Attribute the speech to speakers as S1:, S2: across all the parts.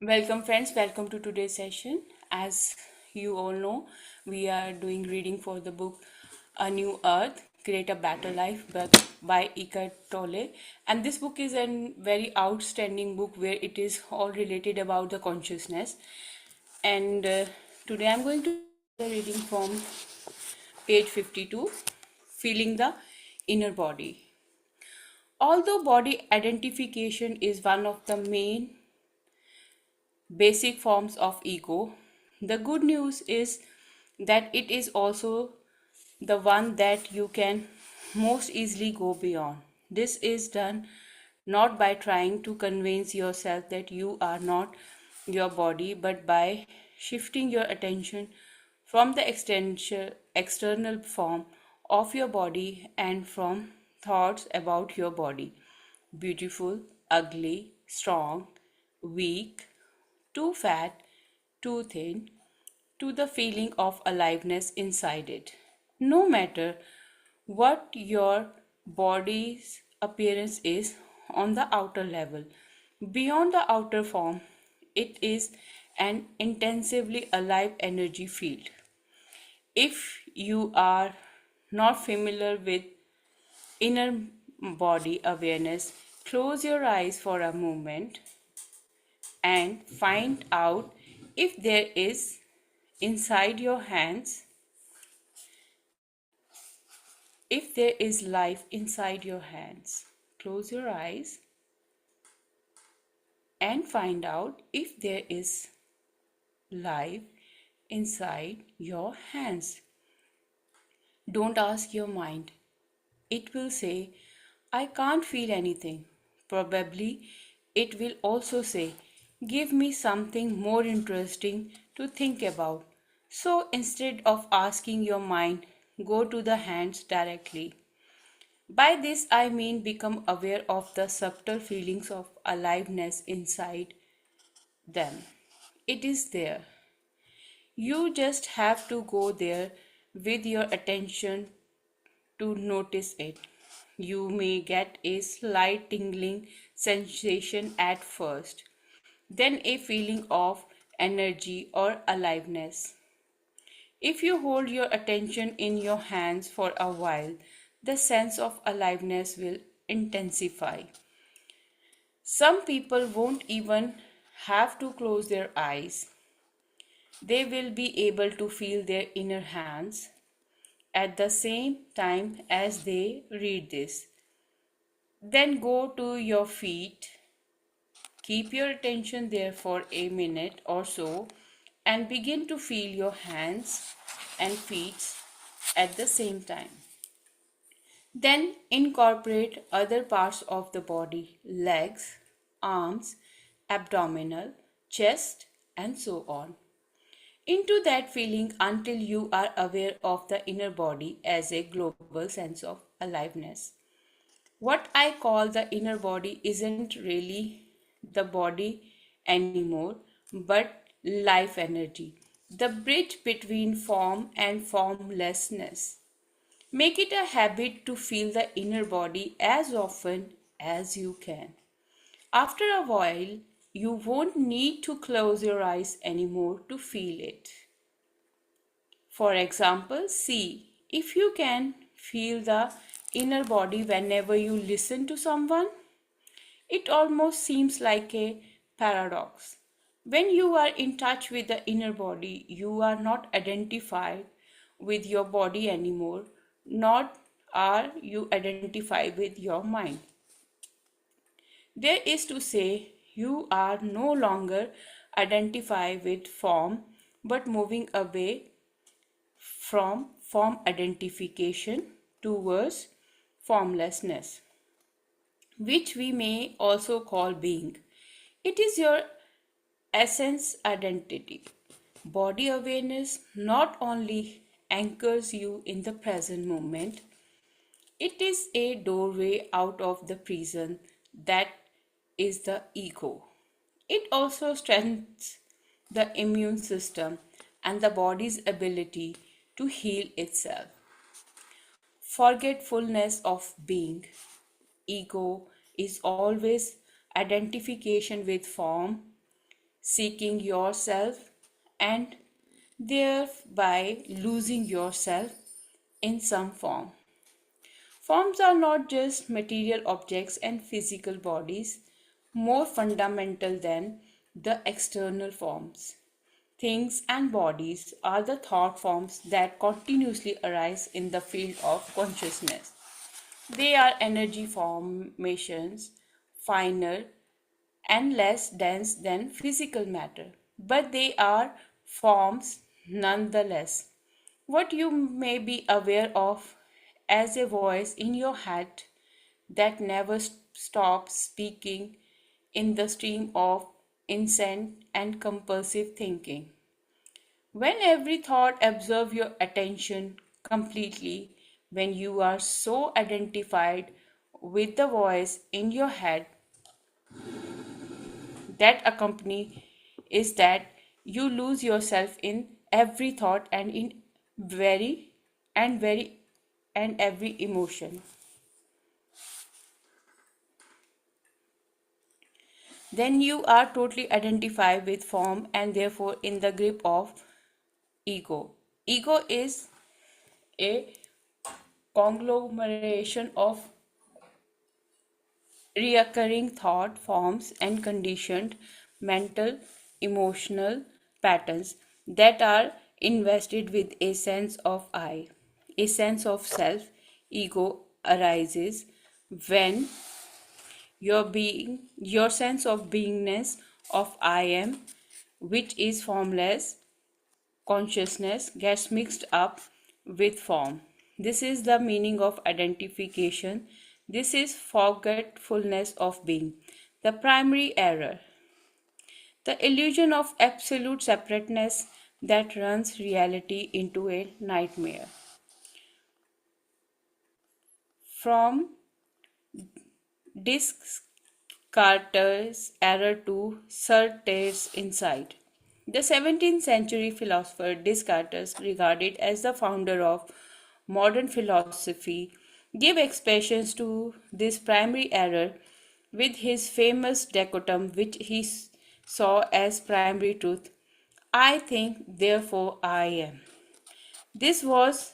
S1: Welcome, friends. Welcome to today's session. As you all know, we are doing reading for the book A New Earth Create a Better Life by Eckhart Tolle. And this book is a very outstanding book where it is all related about the consciousness. And today I'm going to do the reading from page 52, Feeling the Inner Body. Although body identification is one of the main basic forms of ego, the good news is that it is also the one that you can most easily go beyond. This is done not by trying to convince yourself that you are not your body, but by shifting your attention from the external form of your body and from thoughts about your body beautiful, ugly, strong, weak, too fat, too thin, to the feeling of aliveness inside it. No matter what your body's appearance is on the outer level, beyond the outer form, it is an intensively alive energy field. If you are not familiar with inner body awareness, close your eyes for a moment and find out if there is inside your hands, if there is life inside your hands. Close your eyes and find out if there is life inside your hands. Don't ask your mind. It will say, I can't feel anything. Probably it will also say, give me something more interesting to think about. So instead of asking your mind, go to the hands directly. By this I mean become aware of the subtle feelings of aliveness inside them. It is there. You just have to go there with your attention to notice it. You may get a slight tingling sensation at first, then a feeling of energy or aliveness. If you hold your attention in your hands for a while, the sense of aliveness will intensify. Some people won't even have to close their eyes. They will be able to feel their inner hands at the same time as they read this. Then go to your feet. Keep your attention there for a minute or so and begin to feel your hands and feet at the same time. Then incorporate other parts of the body, legs, arms, abdominal, chest, and so on, into that feeling until you are aware of the inner body as a global sense of aliveness. What I call the inner body isn't really the body anymore, but life energy, the bridge between form and formlessness. Make it a habit to feel the inner body as often as you can. After a while, you won't need to close your eyes anymore to feel it. For example, see if you can feel the inner body whenever you listen to someone. It almost seems like a paradox. When you are in touch with the inner body, you are not identified with your body anymore, nor are you identified with your mind. There is to say, you are no longer identified with form, but moving away from form identification towards formlessness, which we may also call being. It is your essence identity. Body awareness not only anchors you in the present moment, it is a doorway out of the prison that is the ego. It also strengthens the immune system and the body's ability to heal itself. Forgetfulness of being. Ego is always identification with form, seeking yourself, and thereby losing yourself in some form. Forms are not just material objects and physical bodies, more fundamental than the external forms. Things and bodies are the thought forms that continuously arise in the field of consciousness. They are energy formations, finer and less dense than physical matter, but they are forms nonetheless. What you may be aware of as a voice in your head that never stops speaking in the stream of incessant and compulsive thinking. When every thought absorbs your attention completely, when you are so identified with the voice in your head that accompany is that you lose yourself in every thought and in very and very and every emotion. Then you are totally identified with form and therefore in the grip of ego. Ego is a conglomeration of reoccurring thought forms and conditioned mental emotional patterns that are invested with a sense of I. A sense of self ego arises when your sense of beingness of I am, which is formless consciousness, gets mixed up with form. This is the meaning of identification. This is forgetfulness of being. The primary error, the illusion of absolute separateness that runs reality into a nightmare. From Descartes' error to Sartre's insight. The 17th century philosopher Descartes, regarded as the founder of modern philosophy, gave expressions to this primary error with his famous dichotomy, which he saw as primary truth: I think, therefore I am. This was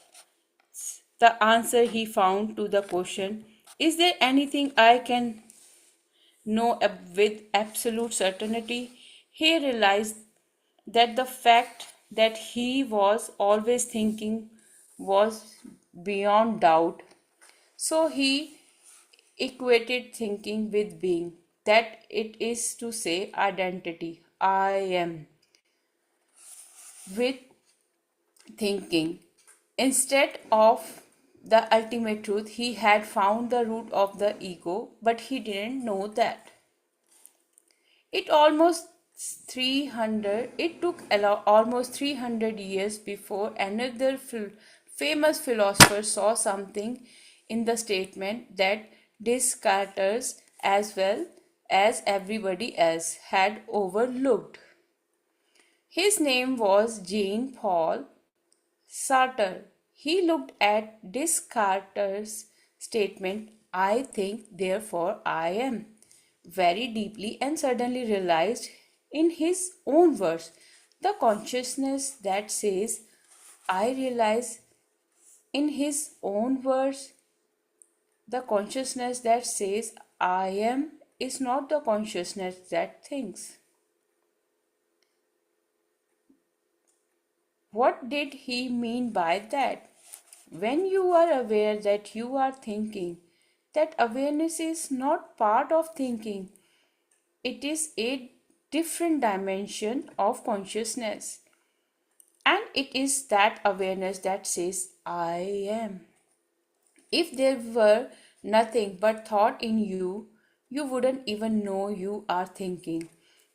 S1: the answer he found to the question: is there anything I can know with absolute certainty? He realized that the fact that he was always thinking was beyond doubt. So he equated thinking with being, that it is to say, identity, I am, with thinking. Instead of the ultimate truth, he had found the root of the ego, but he didn't know that. It took almost 300 years before another famous philosopher saw something in the statement that Descartes, as well as everybody else, had overlooked. His name was Jean Paul Sartre. He looked at Descartes' statement, I think, therefore I am, very deeply and suddenly realized, in his own words, the consciousness that says, I realize. In his own words, the consciousness that says, I am, is not the consciousness that thinks. What did he mean by that? When you are aware that you are thinking, that awareness is not part of thinking, it is a different dimension of consciousness. And it is that awareness that says, I am. If there were nothing but thought in you, you wouldn't even know you are thinking.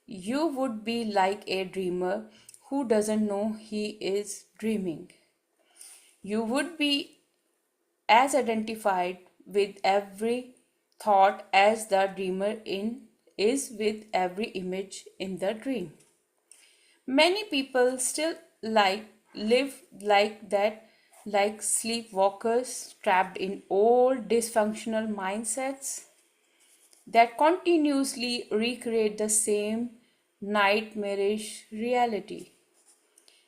S1: You would be like a dreamer who doesn't know he is dreaming. You would be as identified with every thought as the dreamer in is with every image in the dream. Many people still live like that, like sleepwalkers trapped in old dysfunctional mindsets that continuously recreate the same nightmarish reality.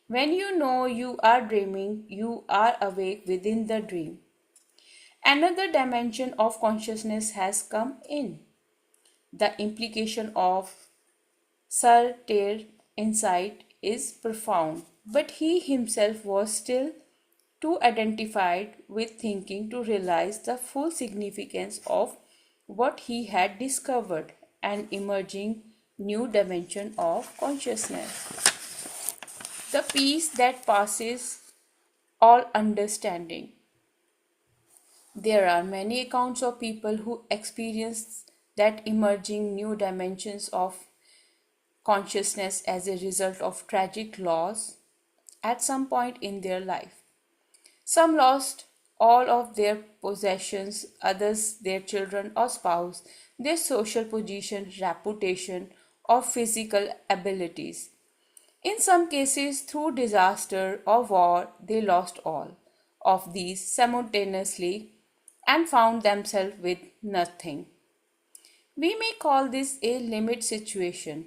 S1: When you know you are dreaming, you are awake within the dream. Another dimension of consciousness has come in. The implication of Sartre's insight is profound, but he himself was still too identified with thinking to realize the full significance of what he had discovered, an emerging new dimension of consciousness, the peace that passes all understanding. There are many accounts of people who experience that emerging new dimensions of consciousness as a result of tragic loss at some point in their life. Some lost all of their possessions, others their children or spouse, their social position, reputation, or physical abilities. In some cases, through disaster or war, they lost all of these simultaneously and found themselves with nothing. We may call this a limit situation.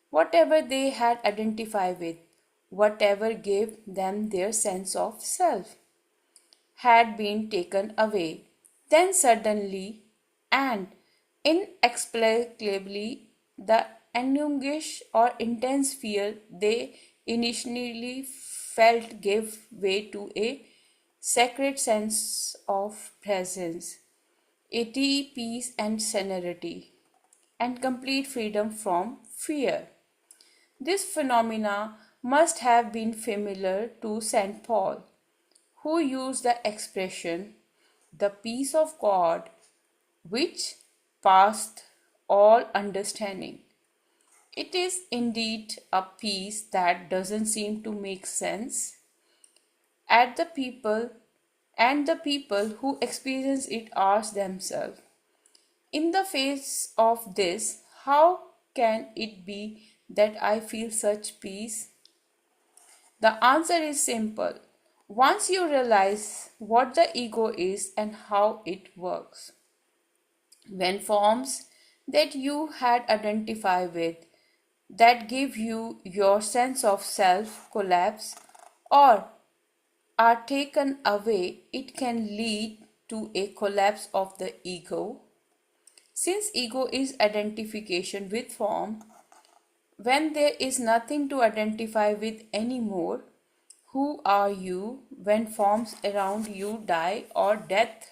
S1: Whatever they had identified with, whatever gave them their sense of self, had been taken away. Then suddenly and inexplicably, the anguish or intense fear they initially felt gave way to a sacred sense of presence, a deep peace and serenity, and complete freedom from fear. This phenomena must have been familiar to St. Paul, who used the expression, the peace of God, which passed all understanding. It is indeed a peace that doesn't seem to make sense at the people, and the people who experience it ask themselves, in the face of this, how can it be that I feel such peace? The answer is simple. Once you realize what the ego is and how it works, when forms that you had identified with that give you your sense of self collapse or are taken away, it can lead to a collapse of the ego. Since ego is identification with form, when there is nothing to identify with anymore, who are you when forms around you die or death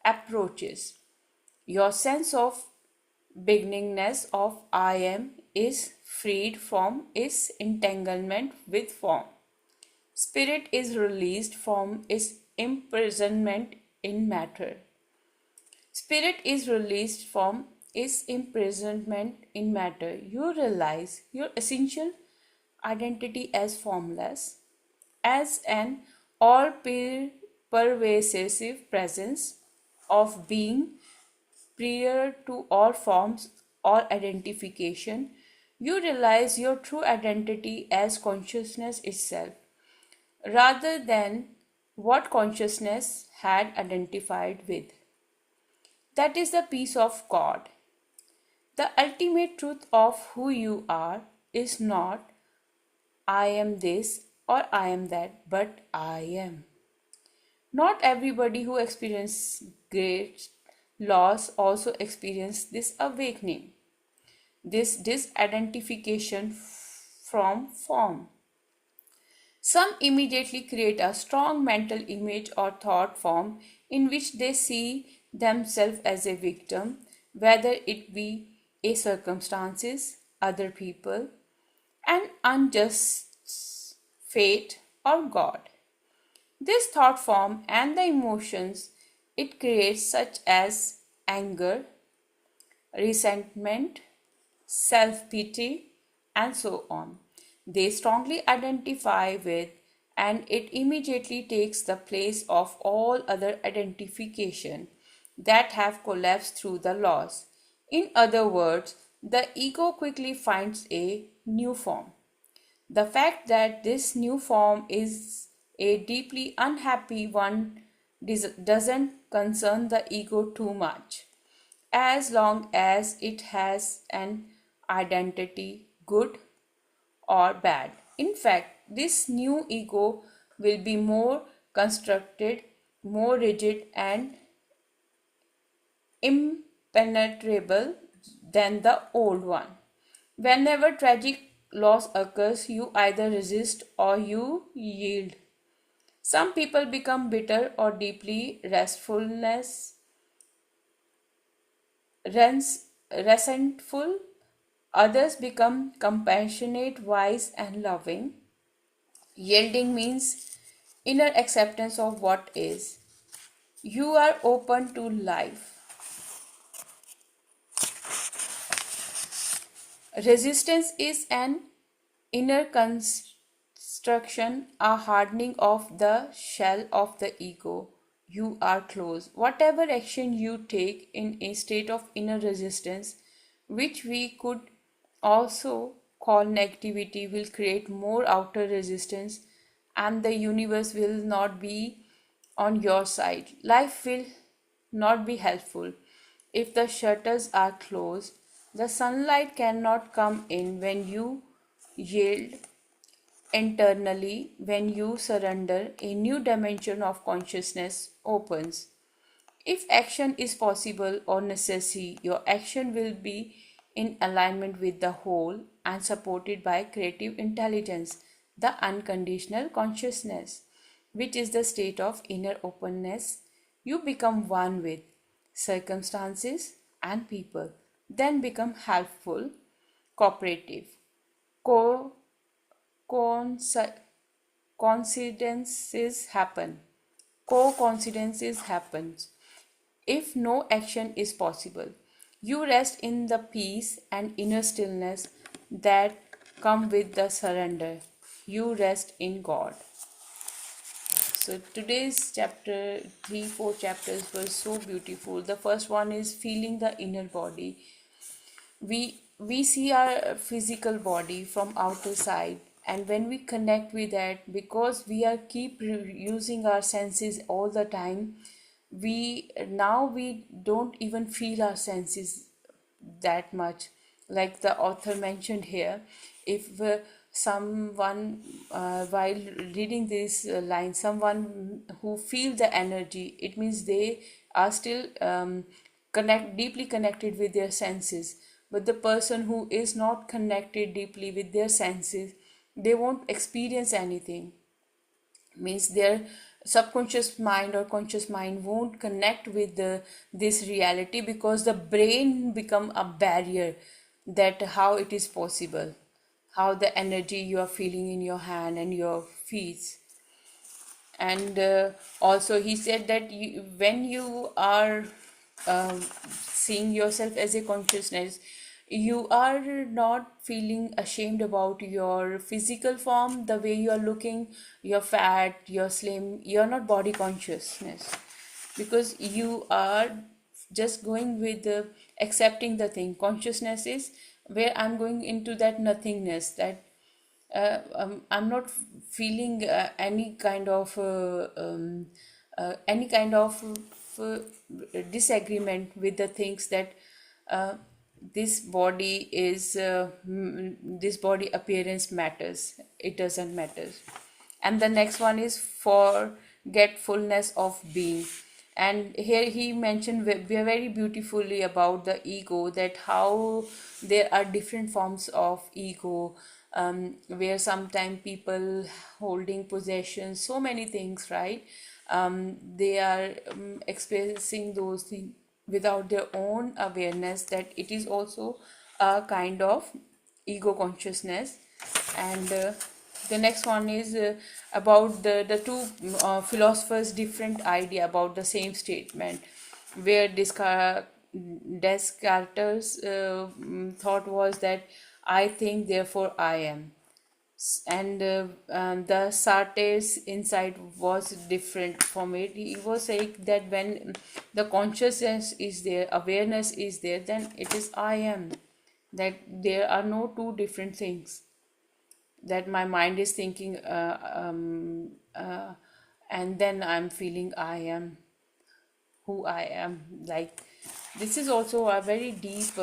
S1: approaches? Your sense of beginningness of I am is freed from its entanglement with form. Spirit is released from its imprisonment in matter. Spirit is released from its imprisonment in matter. You realize your essential identity as formless, as an all pervasive presence of being prior to all forms or identification. You realize your true identity as consciousness itself, rather than what consciousness had identified with. That is the peace of God. The ultimate truth of who you are is not I am this or I am that, but I am. Not everybody who experiences great loss also experiences this awakening, this disidentification from form. Some immediately create a strong mental image or thought form in which they see themselves as a victim, whether it be a circumstances, other people, an unjust fate, or God. This thought form and the emotions it creates, such as anger, resentment, self pity, and so on, they strongly identify with, and it immediately takes the place of all other identification that have collapsed through the loss. In other words, the ego quickly finds a new form. The fact that this new form is a deeply unhappy one doesn't concern the ego too much, as long as it has an identity, good or bad. In fact, this new ego will be more constructed, more rigid, and impenetrable than the old one. Whenever tragic loss occurs, you either resist or you yield. Some people become bitter or deeply resentful. Others become compassionate, wise, and loving. Yielding means inner acceptance of what is. You are open to life. Resistance is an inner construction, a hardening of the shell of the ego. You are closed. Whatever action you take in a state of inner resistance, which we could also call negativity, will create more outer resistance, and the universe will not be on your side. Life will not be helpful. If the shutters are closed, the sunlight cannot come in. When you yield internally, when you surrender, a new dimension of consciousness opens. If action is possible or necessary, your action will be in alignment with the whole and supported by creative intelligence, the unconditional consciousness, which is the state of inner openness. You become one with circumstances and people, then become helpful, cooperative, co coincidences happen. Co-coincidences happens if no action is possible. You rest in the peace and inner stillness that come with the surrender. You rest in God. So today's chapter, three, four chapters were so beautiful. The first one is feeling the inner body. We see our physical body from outer side, and when we connect with that, because we are keep using our senses all the time, we don't even feel our senses that much. Like the author mentioned here, if someone while reading this line, someone who feel the energy, it means they are still deeply connected with their senses. But the person who is not connected deeply with their senses, they won't experience anything. Means their subconscious mind or conscious mind won't connect with this reality, because the brain become a barrier, that how it is possible, how the energy you are feeling in your hand and your feet. And also he said that when you are seeing yourself as a consciousness, you are not feeling ashamed about your physical form, the way you are looking, you're fat, you're slim, you're not body consciousness, because you are just going with the accepting the thing. Consciousness is where I'm going into that nothingness, that I'm not feeling any kind of uh, disagreement with the things that uh, this body is this body appearance matters. It doesn't matter. And the next one is forgetfulness of being. And here he mentioned very beautifully about the ego, that how there are different forms of ego, where sometimes people holding possessions, so many things, right? They are expressing those things without their own awareness, that it is also a kind of ego consciousness. And the next one is about the two philosophers different idea about the same statement, where Descartes' thought was that I think therefore I am. And the Sartre's insight was different from it. He was saying that when the consciousness is there, awareness is there, then it is I am, that there are no two different things, that my mind is thinking and then I'm feeling I am who I am. Like This is also a very deep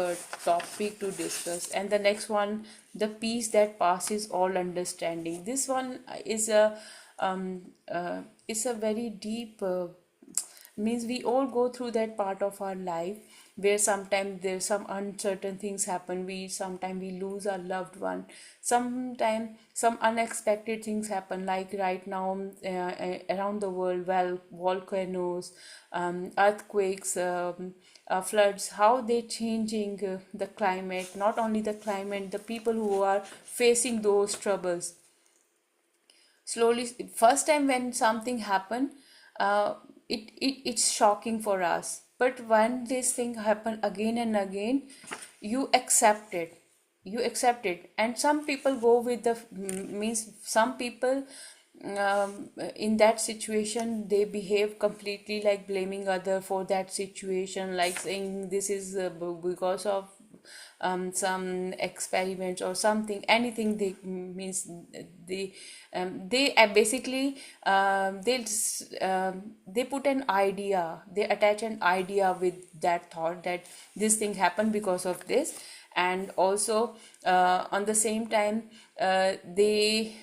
S1: topic to discuss. And the next one, the peace that passes all understanding. This one um, is a very deep means we all go through that part of our life where sometimes there's some uncertain things happen, we sometimes we lose our loved one, sometimes some unexpected things happen, like right now around the world, well, volcanoes, earthquakes, floods, how they changing the climate, not only the climate, the people who are facing those troubles slowly. First time when something happen, uh, it's shocking for us, but when this thing happen again and again, you accept it, you accept it. And some people go with the means some people in that situation they behave completely like blaming other for that situation, like saying this is because of some experiments or something, anything they means they basically they put an idea, they attach an idea with that thought that this thing happened because of this. And also on the same time they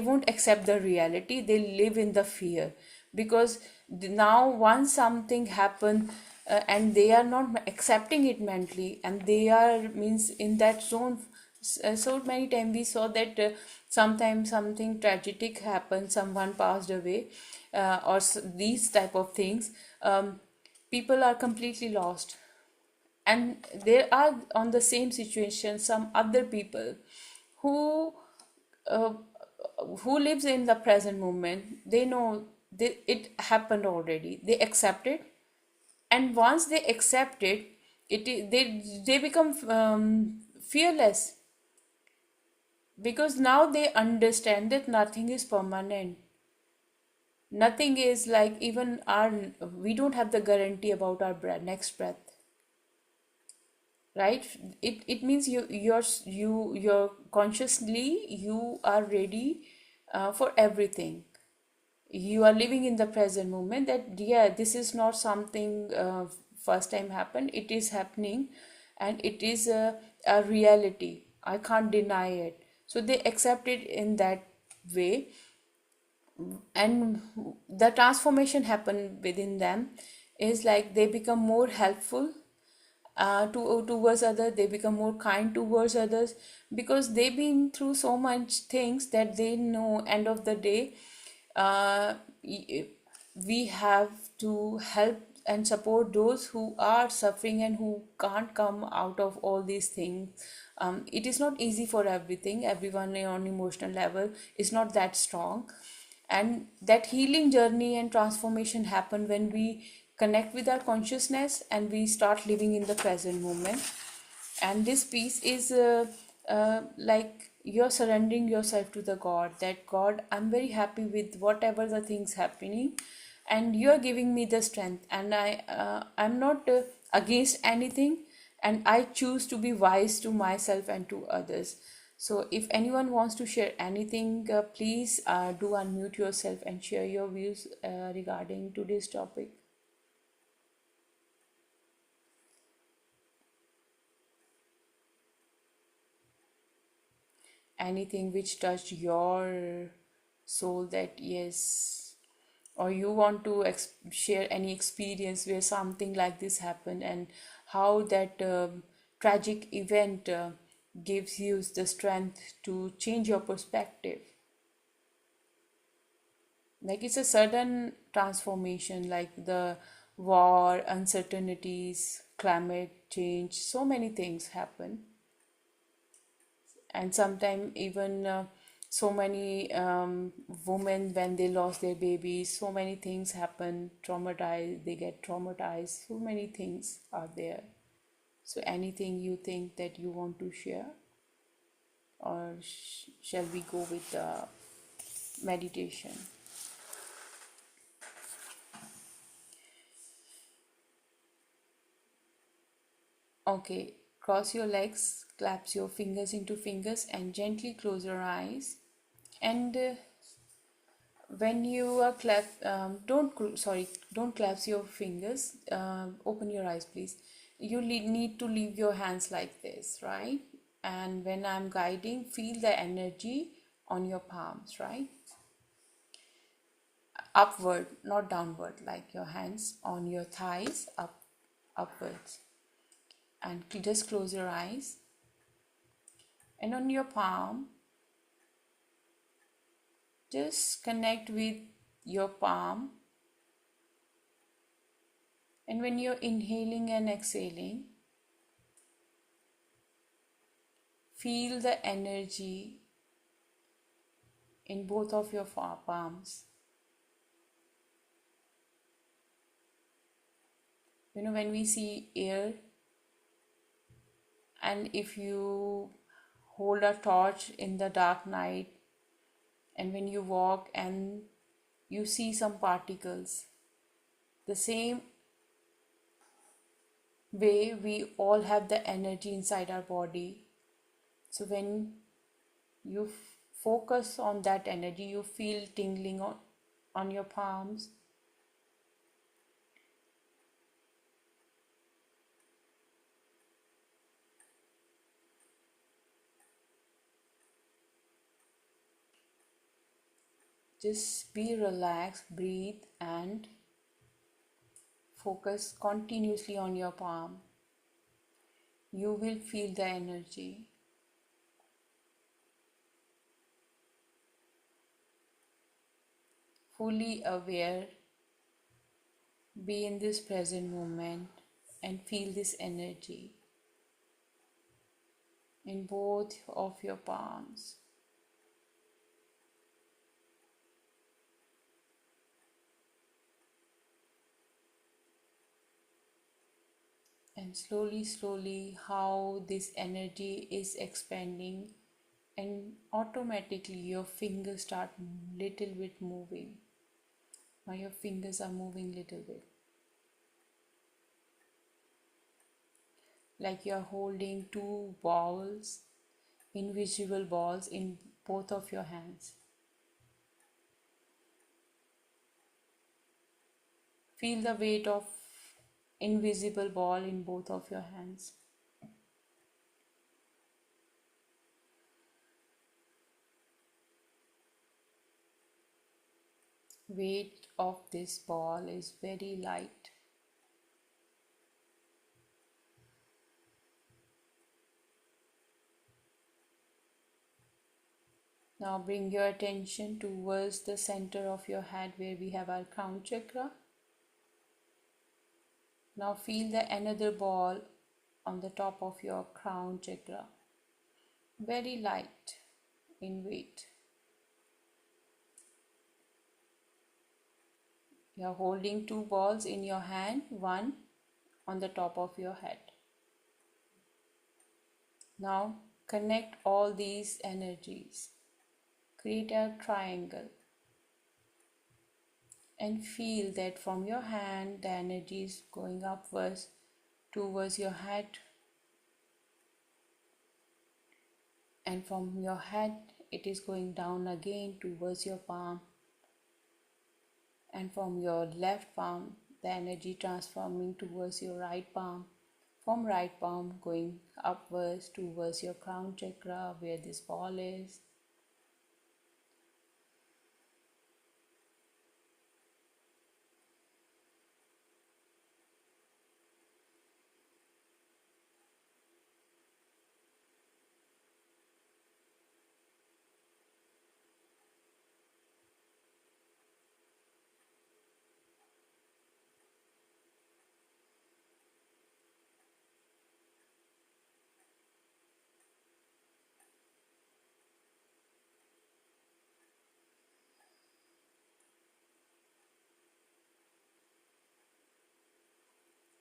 S1: won't accept the reality, they live in the fear, because now once something happen and they are not accepting it mentally, and they are means in that zone. So many times we saw that sometimes something tragic happened, someone passed away, or these type of things, people are completely lost. And there are on the same situation some other people who uh, who lives in the present moment, they know it happened already, they accept it. And once they accept it, they become fearless, because now they understand that nothing is permanent, nothing is like even our, we don't have the guarantee about our next breath, right? It means you're consciously you are ready for everything, you are living in the present moment, that yeah, this is not something first time happened, it is happening, and it is a reality, I can't deny it. So they accept it in that way, and the transformation happen within them is like they become more helpful towards others, they become more kind towards others, because they've been through so much things that they know end of the day uh, we have to help and support those who are suffering and who can't come out of all these things. It is not easy for everyone on emotional level is not that strong, and that healing journey and transformation happen when we connect with our consciousness and we start living in the present moment. And this piece is like you're surrendering yourself to the god, that god, I'm very happy with whatever the things happening, and you're giving me the strength, and I'm not against anything, and I choose to be wise to myself and to others. So if anyone wants to share anything, please do unmute yourself and share your views regarding today's topic. Anything which touched your soul, that yes, or you want to share any experience where something like this happened, and how that tragic event gives you the strength to change your perspective. Like it's a sudden transformation, like the war, uncertainties, climate change, so many things happen. And sometimes even so many women when they lost their babies, so many things happen, traumatized, they get traumatized, so many things are there. So anything you think that you want to share, or shall we go with the meditation? Okay, cross your legs, clasp your fingers into fingers, and gently close your eyes. And When you are don't clasp your fingers. Open your eyes, please. You need to leave your hands like this, right? And when I'm guiding, feel the energy on your palms, right? Upward, not downward, like your hands on your thighs, upwards. And just close your eyes. And on your palm, just connect with your palm. And when you're inhaling and exhaling, feel the energy in both of your palms. When we see air, and if you hold a torch in the dark night, and when you walk and you see some particles, the same way we all have the energy inside our body. So when you focus on that energy, you feel tingling on your palms. Just be relaxed, breathe, and focus continuously on your palm. You will feel the energy. Fully aware, be in this present moment and feel this energy in both of your palms. And slowly, how this energy is expanding, and automatically your fingers start little bit moving. Now your fingers are moving little bit, like you're holding two balls, invisible balls, in both of your hands. Feel the weight of invisible ball in both of your hands. Weight of this ball is very light. Now bring your attention towards the center of your head where we have our crown chakra. Now feel the another ball on the top of your crown chakra. Very light in weight. You are holding two balls in your hand, one on the top of your head. Now connect all these energies. Create a triangle. And feel that from your hand the energy is going upwards towards your head, and from your head it is going down again towards your palm, and from your left palm the energy transforming towards your right palm, from right palm going upwards towards your crown chakra where this ball is.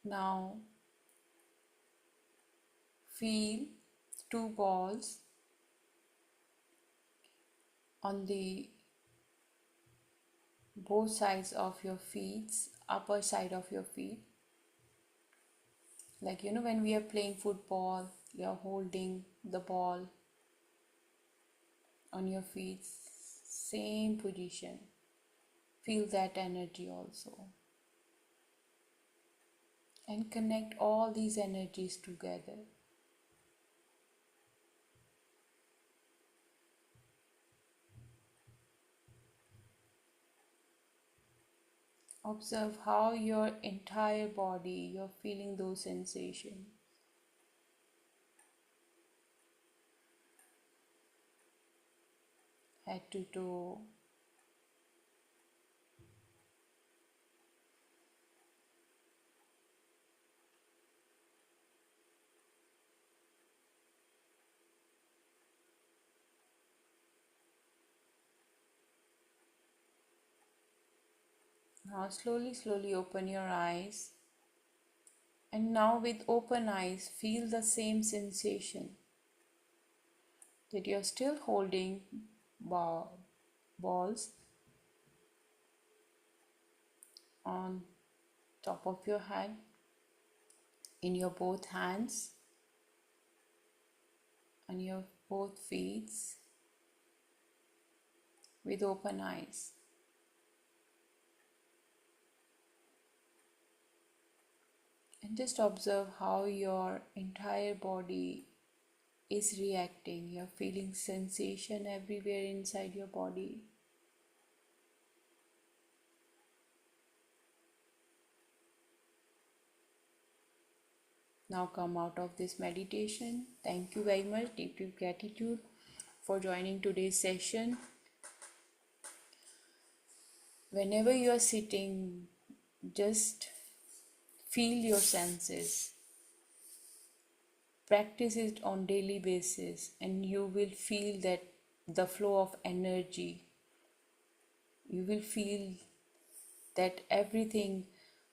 S1: Now feel two balls on the both sides of your feet, upper side of your feet. Like when we are playing football, you're holding the ball on your feet, same position. Feel that energy also. And connect all these energies together. Observe how your entire body, you're feeling those sensations. Head to toe. Now slowly, slowly open your eyes. And now with open eyes, feel the same sensation that you're still holding balls on top of your head in your both hands and your both feet with open eyes. And just observe how your entire body is reacting. You're feeling sensation everywhere inside your body. Now come out of this meditation. Thank you very much. Deep, deep gratitude for joining today's session. Whenever you are sitting, just feel your senses. Practice it on daily basis and you will feel that the flow of energy. You will feel that everything,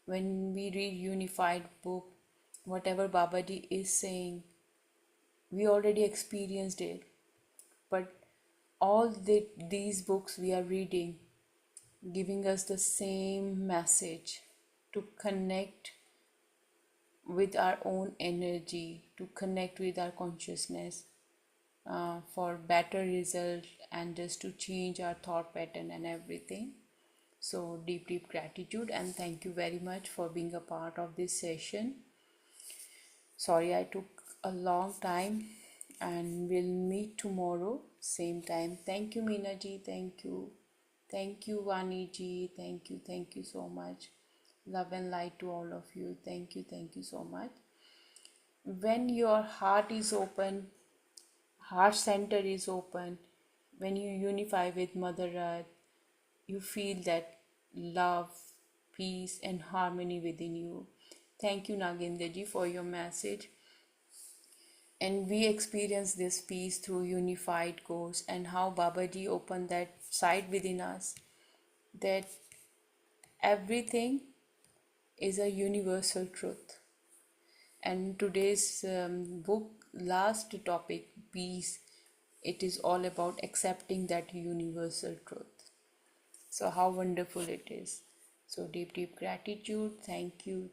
S1: when we read unified book, whatever Babaji is saying, we already experienced it. But all these books we are reading, giving us the same message to connect with our own energy, to connect with our consciousness for better result and just to change our thought pattern and everything. So deep, deep gratitude and thank you very much for being a part of this session. Sorry I took a long time and we'll meet tomorrow, same time. Thank you, Meena ji. Thank you. Thank you, Vani ji. Thank you so much. Love and light to all of you. Thank you so much. When your heart is open, heart center is open, when you unify with Mother Earth, you feel that love, peace, and harmony within you. Thank you, Nagendra ji, for your message. And we experience this peace through unified course and how Babaji opened that side within us that everything is a universal truth. And today's book, last topic, peace, it is all about accepting that universal truth. So how wonderful it is. So deep, deep gratitude. Thank you.